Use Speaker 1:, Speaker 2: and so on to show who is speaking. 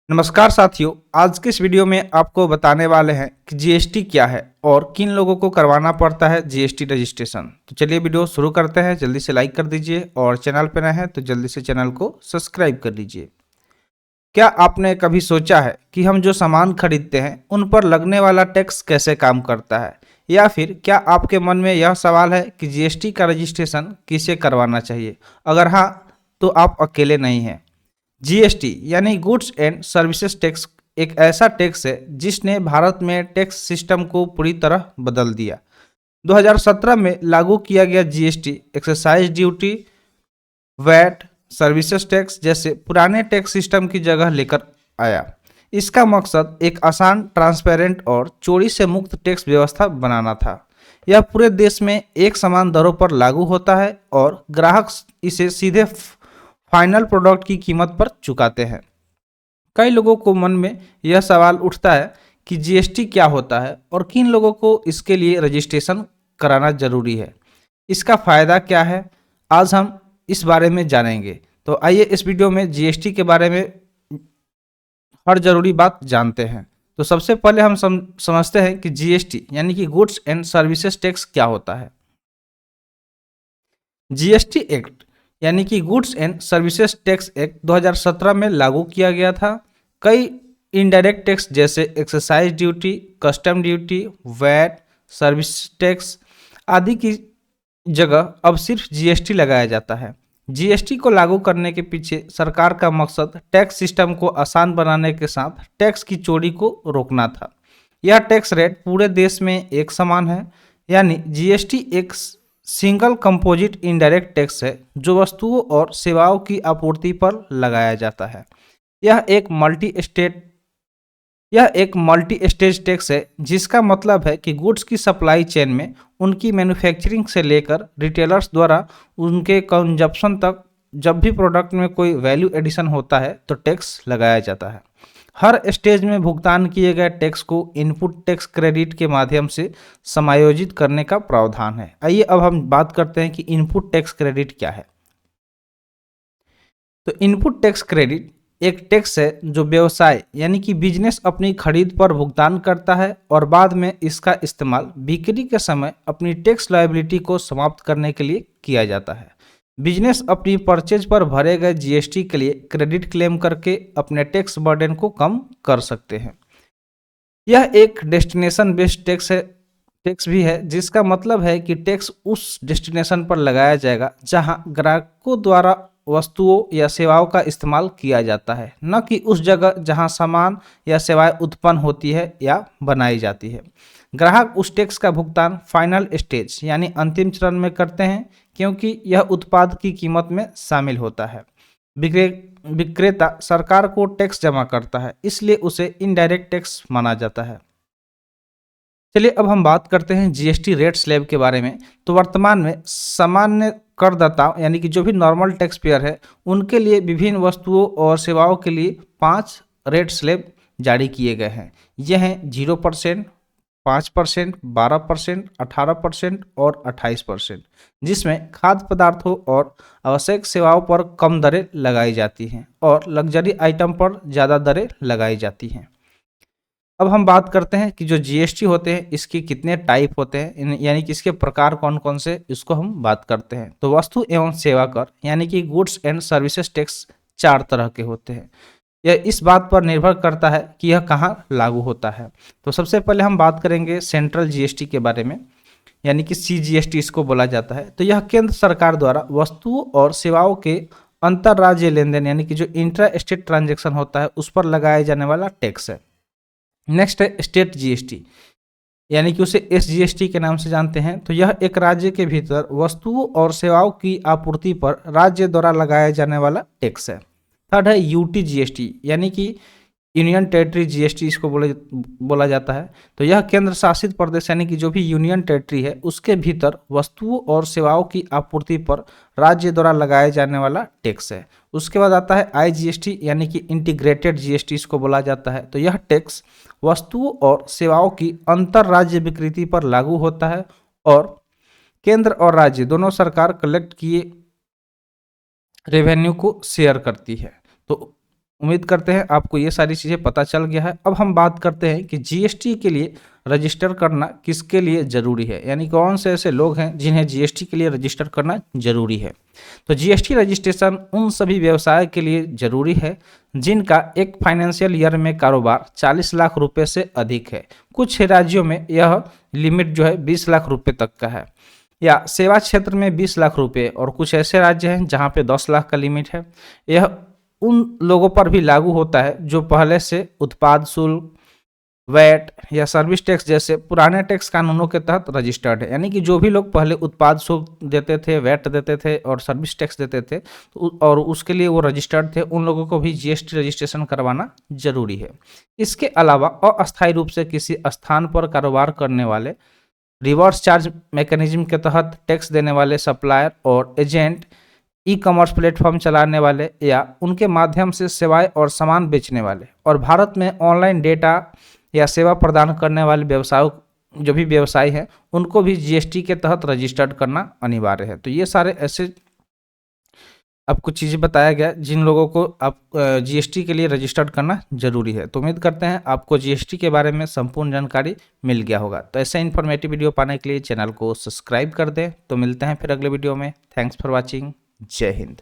Speaker 1: नमस्कार साथियों, आज के इस वीडियो में आपको बताने वाले हैं कि जीएसटी क्या है और किन लोगों को करवाना पड़ता है जीएसटी रजिस्ट्रेशन। तो चलिए वीडियो शुरू करते हैं। जल्दी से लाइक कर दीजिए और चैनल पर नए हैं तो जल्दी से चैनल को सब्सक्राइब कर दीजिए। क्या आपने कभी सोचा है कि हम जो सामान खरीदते हैं उन पर लगने वाला टैक्स कैसे काम करता है, या फिर क्या आपके मन में यह सवाल है कि जीएसटी का रजिस्ट्रेशन किसे करवाना चाहिए? अगर हाँ, तो आप अकेले नहीं हैं। जीएसटी यानी गुड्स एंड सर्विसेज टैक्स एक ऐसा टैक्स है जिसने भारत में टैक्स सिस्टम को पूरी तरह बदल दिया। 2017 में लागू किया गया GST excise duty, VAT, services tax जैसे पुराने टैक्स सिस्टम की जगह लेकर आया। इसका मकसद एक आसान, ट्रांसपेरेंट और चोरी से मुक्त टैक्स व्यवस्था बनाना था। यह पूरे देश में एक समान दरों पर लागू होता है और ग्राहक इसे सीधे फाइनल प्रोडक्ट की कीमत पर चुकाते हैं। कई लोगों को मन में यह सवाल उठता है कि जीएसटी क्या होता है और किन लोगों को इसके लिए रजिस्ट्रेशन कराना जरूरी है। इसका फायदा क्या है, आज हम इस बारे में जानेंगे। तो आइए इस वीडियो में जीएसटी के बारे में हर जरूरी बात जानते हैं। तो सबसे पहले हम समझते हैं कि जीएसटी यानी कि गुड्स एंड सर्विसेज टैक्स क्या होता है। जीएसटी एक्ट यानी कि goods and services tax act 2017 में लागू किया गया था। कई इनडायरेक्ट टैक्स जैसे excise duty, custom duty, VAT, service tax आदि की जगह अब सिर्फ जीएसटी लगाया जाता है। जीएसटी को लागू करने के पीछे सरकार का मकसद टैक्स सिस्टम को आसान बनाने के साथ टैक्स की चोरी को रोकना था। यह टैक्स रेट पूरे देश में एक समान है, यानी जीएसटी एक सिंगल कंपोजिट इनडायरेक्ट टैक्स है जो वस्तुओं और सेवाओं की आपूर्ति पर लगाया जाता है। यह एक मल्टी स्टेज टैक्स है, जिसका मतलब है कि गुड्स की सप्लाई चेन में उनकी मैन्युफैक्चरिंग से लेकर रिटेलर्स द्वारा उनके कंजप्शन तक जब भी प्रोडक्ट में कोई वैल्यू एडिशन होता है तो टैक्स लगाया जाता है। हर स्टेज में भुगतान किए गए टैक्स को इनपुट टैक्स क्रेडिट के माध्यम से समायोजित करने का प्रावधान है। आइए अब हम बात करते हैं कि इनपुट टैक्स क्रेडिट क्या है। तो इनपुट टैक्स क्रेडिट एक टैक्स है जो व्यवसाय यानी कि बिजनेस अपनी खरीद पर भुगतान करता है और बाद में इसका इस्तेमाल बिक्री के समय अपनी टैक्स लायबिलिटी को समाप्त करने के लिए किया जाता है। बिजनेस अपनी परचेज पर भरे गए जीएसटी के लिए क्रेडिट क्लेम करके अपने टैक्स बर्डन को कम कर सकते हैं। यह एक डेस्टिनेशन बेस्ड टैक्स भी है, जिसका मतलब है कि टैक्स उस डेस्टिनेशन पर लगाया जाएगा जहां ग्राहकों द्वारा वस्तुओं या सेवाओं का इस्तेमाल किया जाता है, न कि उस जगह जहां सामान या सेवाएं उत्पन्न होती है या बनाई जाती है। ग्राहक उस टैक्स का भुगतान फाइनल स्टेज यानी अंतिम चरण में करते हैं, क्योंकि यह उत्पाद की कीमत में शामिल होता है। विक्रेता सरकार को टैक्स जमा करता है, इसलिए उसे इनडायरेक्ट टैक्स माना जाता है। चलिए अब हम बात करते हैं जीएसटी रेट स्लैब के बारे में। तो वर्तमान में सामान्य करदाता यानी कि जो भी नॉर्मल टैक्स पेयर है, उनके लिए विभिन्न वस्तुओं और सेवाओं के लिए 5 रेट स्लैब जारी किए गए हैं। यह हैं 0%, 5%, 12%, 18% और 28%, जिसमें खाद्य पदार्थों और आवश्यक सेवाओं पर कम दरें लगाई जाती हैं और लग्जरी आइटम पर ज़्यादा दरें लगाई जाती हैं। अब हम बात करते हैं कि जो जीएसटी होते हैं इसके कितने टाइप होते हैं, यानी कि इसके प्रकार कौन कौन से, इसको हम बात करते हैं। तो वस्तु एवं सेवा कर यानी कि गुड्स एंड सर्विसेज टैक्स 4 तरह के होते हैं। यह इस बात पर निर्भर करता है कि यह कहाँ लागू होता है। तो सबसे पहले हम बात करेंगे सेंट्रल जीएसटी के बारे में, यानी कि सीजीएसटी इसको बोला जाता है। तो यह केंद्र सरकार द्वारा वस्तुओं और सेवाओं के अंतर्राज्यीय लेन देन यानी कि जो इंट्रा स्टेट ट्रांजेक्शन होता है उस पर लगाया जाने वाला टैक्स है। नेक्स्ट है स्टेट जीएसटी, यानी कि उसे एसजीएसटी के नाम से जानते हैं। तो यह एक राज्य के भीतर वस्तुओं और सेवाओं की आपूर्ति पर राज्य द्वारा लगाया जाने वाला टैक्स है। थर्ड है यूटी जीएसटी, यानी कि यूनियन टेरिटरी जीएसटी इसको बोला जाता है। तो यह केंद्र शासित प्रदेश यानी कि जो भी यूनियन टेरिटरी है उसके भीतर वस्तुओं और सेवाओं की आपूर्ति पर राज्य द्वारा लगाए जाने वाला टैक्स है। उसके बाद आता है आईजीएसटी, यानी कि इंटीग्रेटेड जीएसटी इसको बोला जाता है। तो यह टैक्स वस्तुओं और सेवाओं की अंतर राज्य विकृति पर लागू होता है और केंद्र और राज्य दोनों सरकार कलेक्ट किए रेवेन्यू को शेयर करती है। तो उम्मीद करते हैं आपको ये सारी चीज़ें पता चल गया है। अब हम बात करते हैं कि जीएसटी के लिए रजिस्टर करना किसके लिए ज़रूरी है, यानी कौन से ऐसे लोग हैं जिन्हें जीएसटी के लिए रजिस्टर करना ज़रूरी है। तो जीएसटी रजिस्ट्रेशन उन सभी व्यवसाय के लिए ज़रूरी है जिनका एक फाइनेंशियल ईयर में कारोबार 40 लाख रुपए से अधिक है। कुछ राज्यों में यह लिमिट जो है 20 लाख रुपए तक का है, या सेवा क्षेत्र में 20 लाख रुपए, और कुछ ऐसे राज्य हैं जहां पे 10 लाख का लिमिट है। यह उन लोगों पर भी लागू होता है जो पहले से उत्पाद शुल्क, वैट या सर्विस टैक्स जैसे पुराने टैक्स कानूनों के तहत रजिस्टर्ड है। यानी कि जो भी लोग पहले उत्पाद शुल्क देते थे, वैट देते थे और सर्विस टैक्स देते थे और उसके लिए वो रजिस्टर्ड थे, उन लोगों को भी जीएसटी रजिस्ट्रेशन करवाना जरूरी है। इसके अलावा अस्थायी रूप से किसी स्थान पर कारोबार करने वाले, रिवर्स चार्ज मैकेनिज्म के तहत टैक्स देने वाले सप्लायर और एजेंट, ई कॉमर्स प्लेटफॉर्म चलाने वाले या उनके माध्यम से सेवाएं और सामान बेचने वाले, और भारत में ऑनलाइन डेटा या सेवा प्रदान करने वाले व्यवसायों, जो भी व्यवसायी हैं, उनको भी जीएसटी के तहत रजिस्टर्ड करना अनिवार्य है। तो ये सारे ऐसे आपको चीज़ें बताया गया जिन लोगों को आप जीएसटी के लिए रजिस्टर्ड करना जरूरी है। तो उम्मीद करते हैं आपको जीएसटी के बारे में संपूर्ण जानकारी मिल गया होगा। तो ऐसे इन्फॉर्मेटिव वीडियो पाने के लिए चैनल को सब्सक्राइब कर दें। तो मिलते हैं फिर अगले वीडियो में। Thanks for watching. जय हिंद।